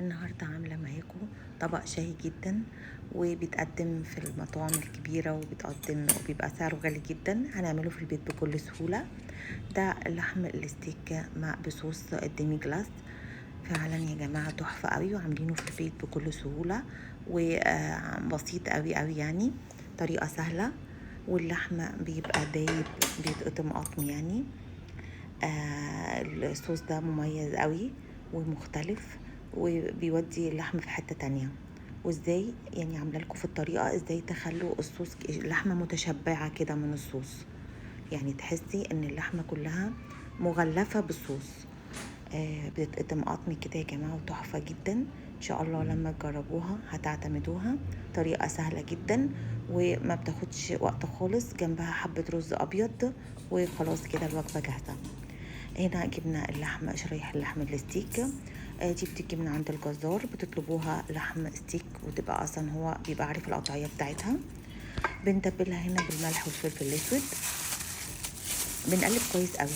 النهاردة عاملة معاكم طبق شهي جدا، وبيتقدم في المطاعم الكبيرة وبيبقى سعره غالي جدا. هنعمله في البيت بكل سهولة. ده اللحم الستيك مع بصوص الديمي جلاس. فعلا يا جماعة تحفة قوي، وعاملينه في البيت بكل سهولة وبسيط قوي قوي، يعني طريقة سهلة. واللحم بيبقى دايب، بيتقطم قطم يعني. الصوص ده مميز قوي ومختلف، وبيودي اللحم في حتة تانية. وازاي يعني عامله لكم في الطريقه ازاي تخلوا الصوص اللحمه متشبعه كده من الصوص، يعني تحسي ان اللحمه كلها مغلفه بالصوص. بتتقطم قطمي كده يا جماعه، وتحفه جدا. ان شاء الله لما تجربوها هتعتمدوها. طريقه سهله جدا وما بتاخدش وقت خالص، جنبها حبه رز ابيض وخلاص كده الوجبه جاهزه. هنا جبنا اللحم، شرايح اللحم الستيك. دي بتيجي من عند الجزار، بتطلبوها لحم ستيك وتبقى اصلا هو بيبقى عارف القطعيه بتاعتها. بنتبلها هنا بالملح والفلفل الاسود. بنقلب كويس قوي،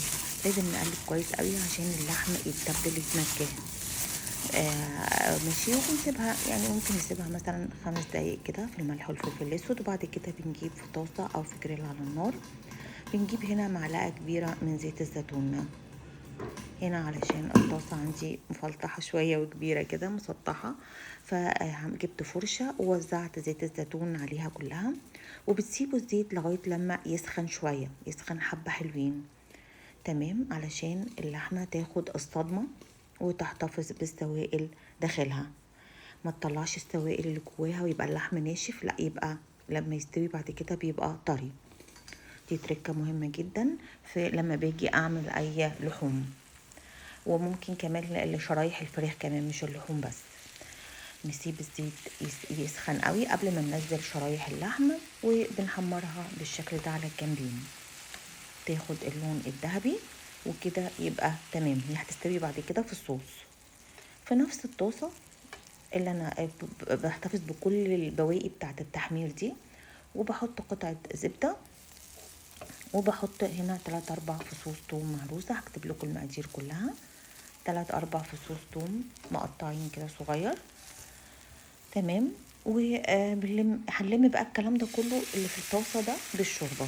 لازم نقلب كويس قوي عشان اللحم يتبل يتنكه. ماشي. وبنسيبها يعني ممكن نسيبها مثلا 5 دقايق كده في الملح والفلفل الاسود، وبعد كده بنجيب في طاسه او في جريل على النار. بنجيب هنا معلقه كبيره من زيت الزيتون. هنا علشان الطاسة عندي مفلطحة شوية وكبيرة كده مسطحة، فجبت فرشة ووزعت زيت الزيتون عليها كلها. وبتسيبوا الزيت لغاية لما يسخن شوية، يسخن حبة حلوين تمام، علشان اللحمة تاخد الصدمة وتحتفظ بالسوائل داخلها. ما تطلعش السوائل اللي جواها ويبقى اللحم ناشف، لا، يبقى لما يستوي بعد كده بيبقى طري. دي تركة مهمة جدا في لما باجي اعمل اي لحوم، وممكن كمان لشرايح الفراخ كمان مش اللحوم بس. نسيب الزيت يسخن قوي قبل ما ننزل شرايح اللحم، وبنحمرها بالشكل ده على الجنبين، تاخد اللون الذهبي وكده يبقى تمام. هي هتستوي بعد كده في الصوص في نفس الطاسة اللي انا بحتفظ بكل البواقي بتاعه التحمير دي. وبحط قطعة زبدة، وبحط هنا 3-4 فصوص توم مهروسة. هكتب لكم المقادير كلها. 3-4 فصوص توم مقطعين كده صغير تمام. وهنلم بقى الكلام ده كله اللي في الطاسة ده بالشوربة.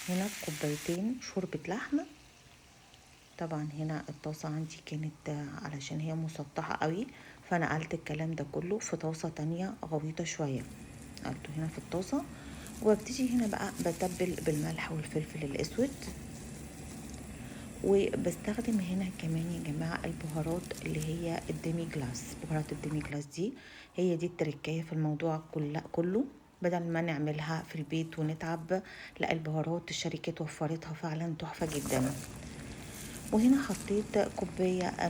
هنا 2 كوباية شوربة لحمة. طبعا هنا الطاسة عندي كانت علشان هي مسطحة قوي، فنقلت الكلام ده كله في طاسة تانية غويطة شوية، نقلته هنا في الطاسة. وابتدي هنا بقى بتبل بالملح والفلفل الاسود. وبستخدم هنا كمان يا جماعة البهارات اللي هي الديمي جلاس. بهارات الديمي جلاس دي هي دي التركية في الموضوع كله. بدل ما نعملها في البيت ونتعب، لا، البهارات الشركات وفرتها فعلا تحفة جدا. وهنا حطيت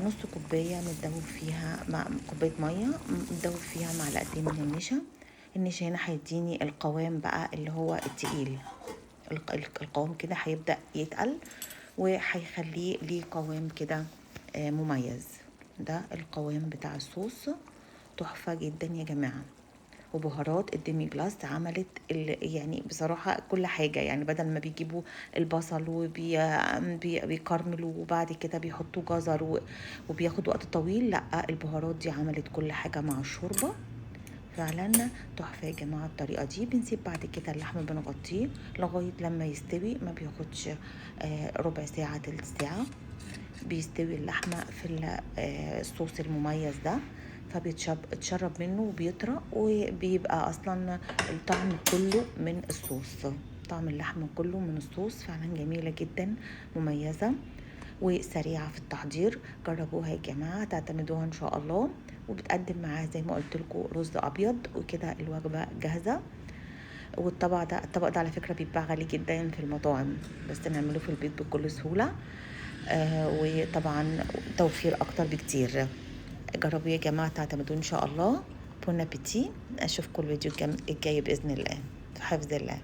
نص كوباية متدوب فيها مع كوباية مية متدوب فيها معلقتين من النشا. النشا هنا هيديني القوام بقى اللي هو التقيل. القوام كده هيبدأ يتقل، وهيخليه ليه قوام كده مميز. ده القوام بتاع الصوص، تحفة جدا يا جماعة. وبهارات الديمي جلاس عملت يعني بصراحة كل حاجة. يعني بدل ما بيجيبوا البصل وبيكرملوا وبعد كده بيحطوا جزر وبياخد وقت طويل، لا، البهارات دي عملت كل حاجة مع الشوربة. فعلا تحفة يا جماعة. الطريقة دي بنسيب بعد كده اللحم بنغطيه لغاية لما يستوي، ما بياخدش ربع ساعة تلت ساعة بيستوي اللحمة في الصوص المميز ده. فبيتشرب منه وبيطرى، وبيبقى اصلا الطعم كله من الصوص. طعم اللحمة كله من الصوص. فعلا جميلة جدا، مميزة وسريعة في التحضير. جربوها يا جماعة، تعتمدوها ان شاء الله. وبتقدم معاها زي ما قلت لكم رز ابيض، وكده الوجبة جاهزة. الطبق ده على فكرة بيتباع غالي جدا في المطاعم، بس نعمله في البيت بكل سهولة. وطبعا توفير اكتر بكتير. جربوا يا جماعة، تعتمدوا ان شاء الله. بون ابيتي. اشوفكم الفيديو الجاي باذن الله، في حفظ الله.